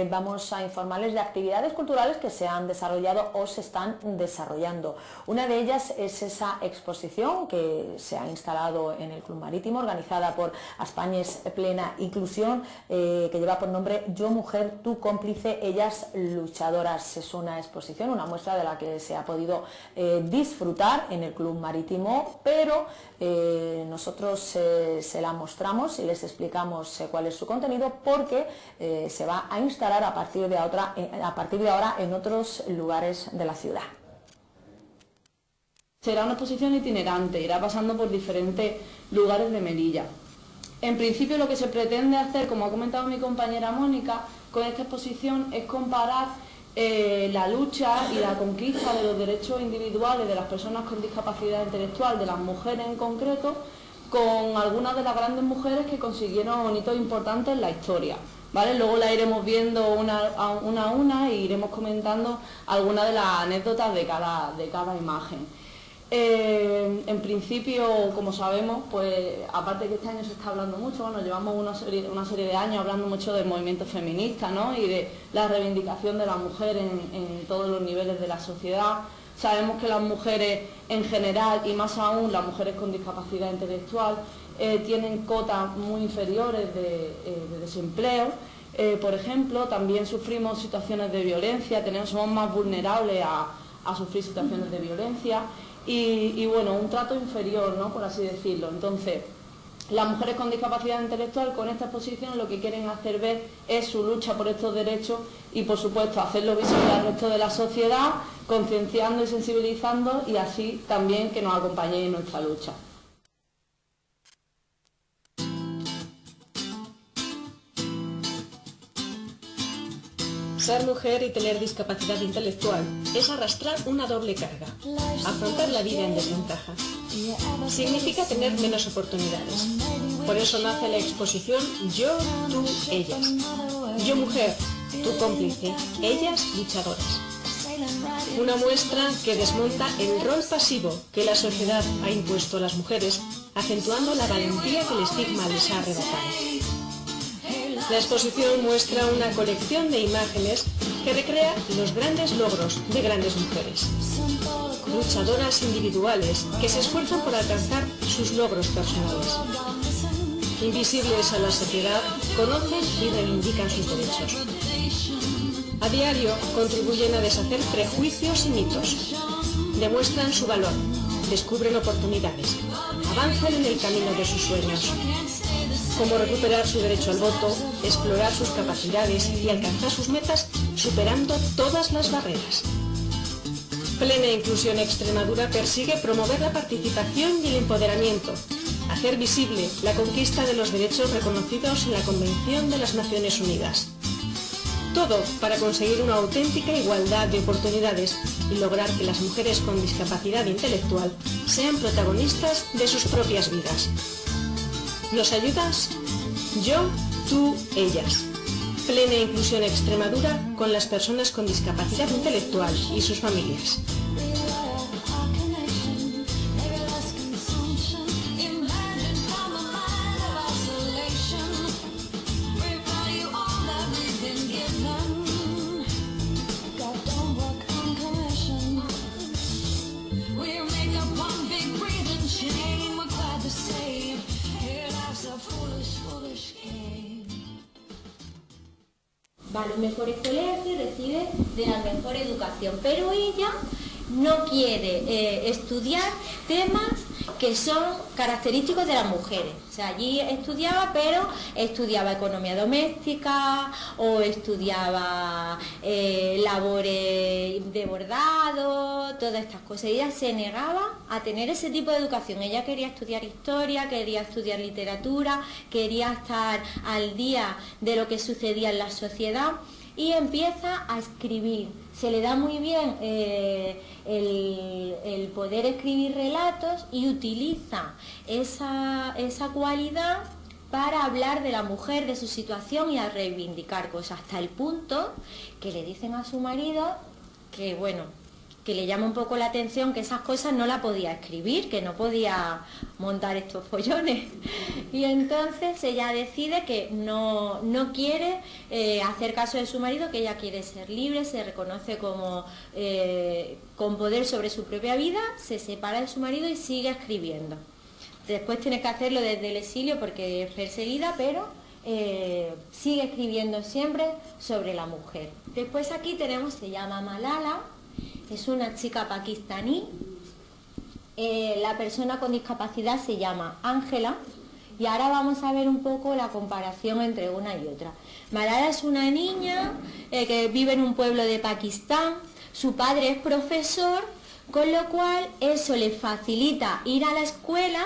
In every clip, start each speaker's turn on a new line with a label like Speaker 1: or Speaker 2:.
Speaker 1: vamos a informarles de actividades culturales que se han desarrollado o se están desarrollando. Una de ellas es esa exposición que se ha instalado en el Club Marítimo, organizada por Españes Plena Inclusión, que lleva por nombre Yo Mujer, tu cómplice, ellas luchadoras. Es una exposición, una muestra de la que se ha podido disfrutar en el Club Marítimo, pero nosotros se la mostramos y les explicamos cuál es su contenido, porque se va a instalar a partir de ahora en otros lugares de la ciudad.
Speaker 2: Será una exposición itinerante, irá pasando por diferentes lugares de Melilla. En principio lo que se pretende hacer, como ha comentado mi compañera Mónica, con esta exposición es comparar la lucha y la conquista de los derechos individuales de las personas con discapacidad intelectual, de las mujeres en concreto, con algunas de las grandes mujeres que consiguieron hitos importantes en la historia, ¿vale? Luego la iremos viendo una a una y iremos comentando algunas de las anécdotas de cada imagen. En principio, como sabemos, pues aparte que este año se está hablando mucho, bueno, llevamos una serie de años hablando mucho del movimiento feminista, ¿no? Y de la reivindicación de la mujer en todos los niveles de la sociedad. Sabemos que las mujeres en general, y más aún las mujeres con discapacidad intelectual, tienen cotas muy inferiores de desempleo. Por ejemplo, también sufrimos situaciones de violencia, somos más vulnerables a sufrir situaciones de violencia. Y bueno, un trato inferior, ¿no?, por así decirlo. Entonces, las mujeres con discapacidad intelectual con esta exposición lo que quieren hacer ver es su lucha por estos derechos y, por supuesto, hacerlo visible al resto de la sociedad, concienciando y sensibilizando, y así también que nos acompañen en nuestra lucha.
Speaker 3: Ser mujer y tener discapacidad intelectual es arrastrar una doble carga, afrontar la vida en desventaja. Significa tener menos oportunidades. Por eso nace la exposición Yo, tú, ellas. Yo mujer, tu cómplice, ellas luchadoras. Una muestra que desmonta el rol pasivo que la sociedad ha impuesto a las mujeres, acentuando la valentía que el estigma les ha arrebatado. La exposición muestra una colección de imágenes que recrea los grandes logros de grandes mujeres. Luchadoras individuales que se esfuerzan por alcanzar sus logros personales. Invisibles a la sociedad, conocen y reivindican sus derechos. A diario contribuyen a deshacer prejuicios y mitos. Demuestran su valor, descubren oportunidades, avanzan en el camino de sus sueños. Cómo recuperar su derecho al voto, explorar sus capacidades y alcanzar sus metas superando todas las barreras. Plena Inclusión Extremadura persigue promover la participación y el empoderamiento, hacer visible la conquista de los derechos reconocidos en la Convención de las Naciones Unidas. Todo para conseguir una auténtica igualdad de oportunidades y lograr que las mujeres con discapacidad intelectual sean protagonistas de sus propias vidas. ¿Nos ayudas? Yo, tú, ellas. Plena Inclusión Extremadura con las personas con discapacidad intelectual y sus familias.
Speaker 4: Va a los mejores colegios, recibe de la mejor educación, pero ella no quiere estudiar temas que son característicos de las mujeres. O sea, allí estudiaba, pero estudiaba economía doméstica o estudiaba labores de bordado, todas estas cosas. Ella se negaba a tener ese tipo de educación. Ella quería estudiar historia, quería estudiar literatura, quería estar al día de lo que sucedía en la sociedad, y empieza a escribir. Se le da muy bien el poder escribir relatos, y utiliza esa cualidad para hablar de la mujer, de su situación y a reivindicar cosas, hasta el punto que le dicen a su marido que, bueno, que le llama un poco la atención que esas cosas no la podía escribir, que no podía montar estos follones. Y entonces ella decide que no quiere hacer caso de su marido, que ella quiere ser libre, se reconoce como con poder sobre su propia vida, se separa de su marido y sigue escribiendo. Después tiene que hacerlo desde el exilio porque es perseguida, pero sigue escribiendo siempre sobre la mujer. Después aquí tenemos, se llama Malala, es una chica pakistaní. La persona con discapacidad se llama Ángela, y ahora vamos a ver un poco la comparación entre una y otra. Malala es una niña que vive en un pueblo de Pakistán, su padre es profesor, con lo cual eso le facilita ir a la escuela,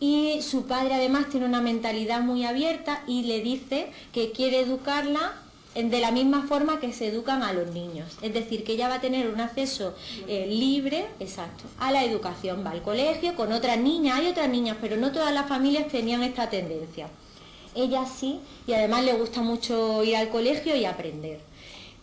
Speaker 4: y su padre además tiene una mentalidad muy abierta y le dice que quiere educarla de la misma forma que se educan a los niños, es decir, que ella va a tener un acceso libre, exacto, a la educación, va al colegio con otras niñas, hay otras niñas, pero no todas las familias tenían esta tendencia. Ella sí, y además le gusta mucho ir al colegio y aprender.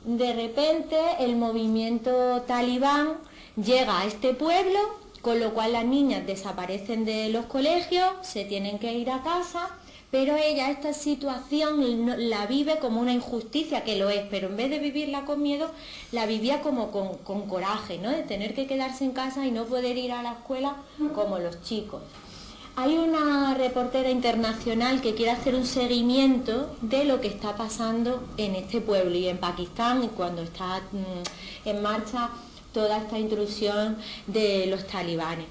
Speaker 4: De repente el movimiento talibán llega a este pueblo, con lo cual las niñas desaparecen de los colegios, se tienen que ir a casa, pero ella esta situación la vive como una injusticia, que lo es, pero en vez de vivirla con miedo, la vivía como con coraje, ¿no? De tener que quedarse en casa y no poder ir a la escuela como los chicos. Hay una reportera internacional que quiere hacer un seguimiento de lo que está pasando en este pueblo y en Pakistán, cuando está en marcha toda esta intrusión de los talibanes.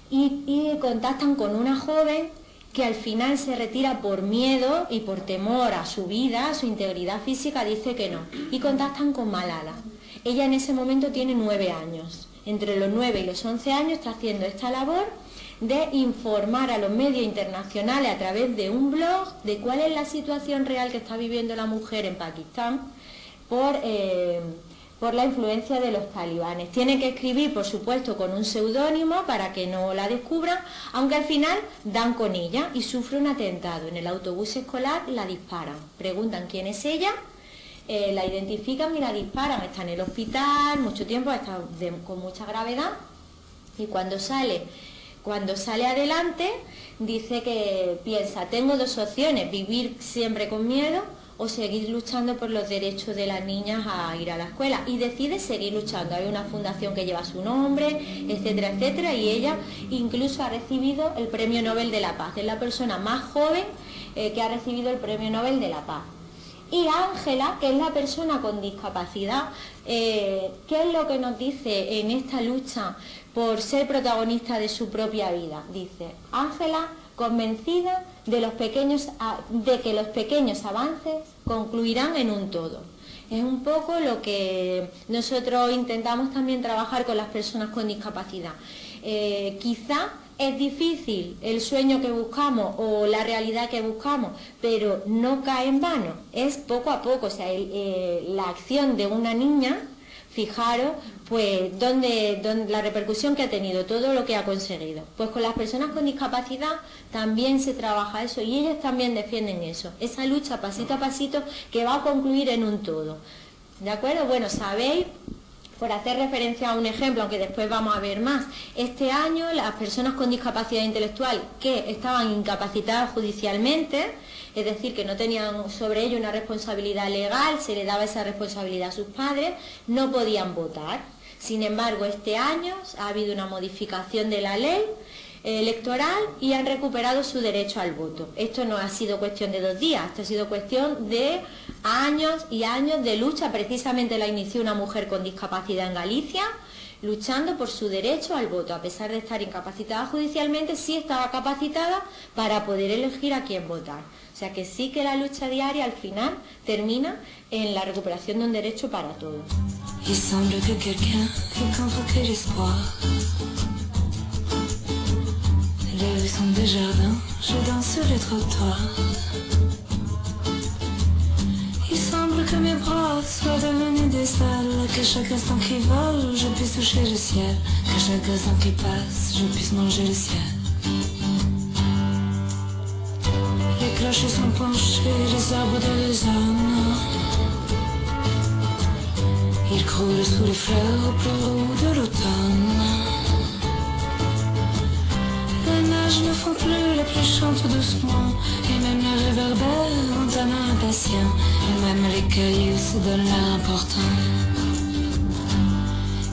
Speaker 4: Y contactan con una joven que al final se retira por miedo y por temor a su vida, a su integridad física, dice que no. Y contactan con Malala. Ella en ese momento tiene 9 años. Entre los 9 y los 11 años está haciendo esta labor de informar a los medios internacionales a través de un blog de cuál es la situación real que está viviendo la mujer en Pakistán por la influencia de los talibanes. Tiene que escribir, por supuesto, con un seudónimo para que no la descubran, aunque al final dan con ella y sufre un atentado. En el autobús escolar la disparan. Preguntan quién es ella, la identifican y la disparan. Está en el hospital mucho tiempo, está con mucha gravedad, y cuando sale adelante dice que piensa, tengo 2 opciones, vivir siempre con miedo o seguir luchando por los derechos de las niñas a ir a la escuela, y decide seguir luchando. Hay una fundación que lleva su nombre, etcétera, etcétera, y ella incluso ha recibido el Premio Nobel de la Paz. Es la persona más joven que ha recibido el Premio Nobel de la Paz. Y Ángela, que es la persona con discapacidad, ¿qué es lo que nos dice en esta lucha por ser protagonista de su propia vida? Dice, Ángela, convencida de que los pequeños avances concluirán en un todo. Es un poco lo que nosotros intentamos también trabajar con las personas con discapacidad. Quizá es difícil el sueño que buscamos o la realidad que buscamos, pero no cae en vano, es poco a poco. O sea, la acción de una niña, fijaros, pues donde la repercusión que ha tenido, todo lo que ha conseguido. Pues con las personas con discapacidad también se trabaja eso, y ellas también defienden eso, esa lucha pasito a pasito que va a concluir en un todo. ¿De acuerdo? Bueno, sabéis, por hacer referencia a un ejemplo, aunque después vamos a ver más, este año las personas con discapacidad intelectual que estaban incapacitadas judicialmente, es decir, que no tenían sobre ello una responsabilidad legal, se le daba esa responsabilidad a sus padres, no podían votar. Sin embargo, este año ha habido una modificación de la ley electoral y han recuperado su derecho al voto. Esto no ha sido cuestión de 2 días, esto ha sido cuestión de años y años de lucha. Precisamente la inició una mujer con discapacidad en Galicia, luchando por su derecho al voto. A pesar de estar incapacitada judicialmente, sí estaba capacitada para poder elegir a quién votar. O sea que sí que la lucha diaria al final termina en la recuperación de un derecho para todos.
Speaker 5: Il semble que quelqu'un ait convoqué l'espoir. Les rues sont des jardins, je danse sur les trottoirs. Il semble que mes bras soient devenus des ailes, que chaque instant qui vole, je puisse toucher le ciel, que chaque instant qui passe, je puisse manger le ciel. Les clochers sont penchés, les arbres de les zones. Il croule sous les fleurs au plus roux de l'automne. Les neiges ne font plus, les pluies chantent doucement, et même les réverbères ont un impatient, et même les cailloux se donnent l'important.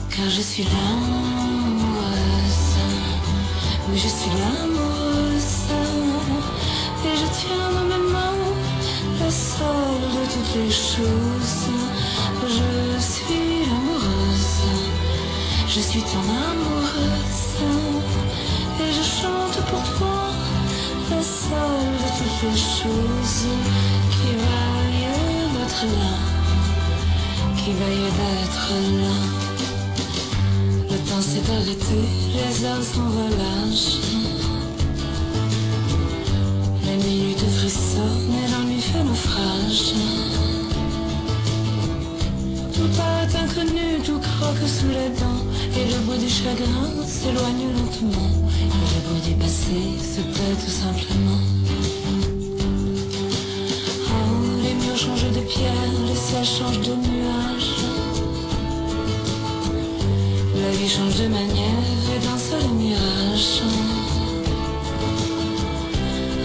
Speaker 5: Car je suis l'amoureuse, oui je suis l'amoureuse, et je tiens dans mes mains le sol de toutes les choses. Je suis l'amoureuse, je suis ton amoureuse, et je chante pour toi le sol de toutes les choses qui vaillent d'être là, qui vaillent d'être là. Le temps s'est arrêté, les heures s'envolagent, les minutes frissonnent et l'ennui fait naufrage. Tout paraît inconnu, tout croque sous les dents, et le bout du chagrin s'éloigne lentement, et le bout du passé se tait tout simplement. Oh, les murs changent de pierre, le ciel change de nuages, la vie change de manière et danse les mirages.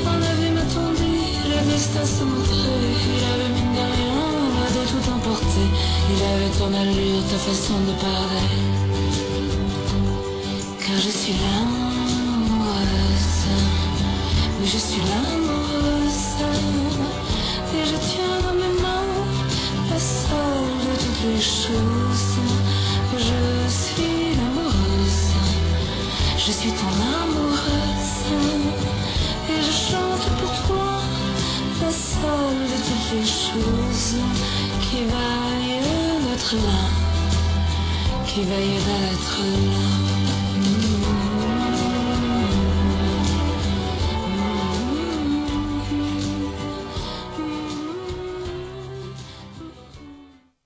Speaker 5: On a vu m'attendrir, le destin se montrer, il avait mine de rien de tout emporter, il avait ton allure, ta façon de parler. Car je suis l'amoureuse, oui je suis l'amoureuse, et je tiens dans mes mains la seule de toutes les choses. Je suis l'amoureuse, je suis ton amoureuse, et je chante pour toi la seule de toutes les choses qui vaillent d'être là, qui vaillent d'être là.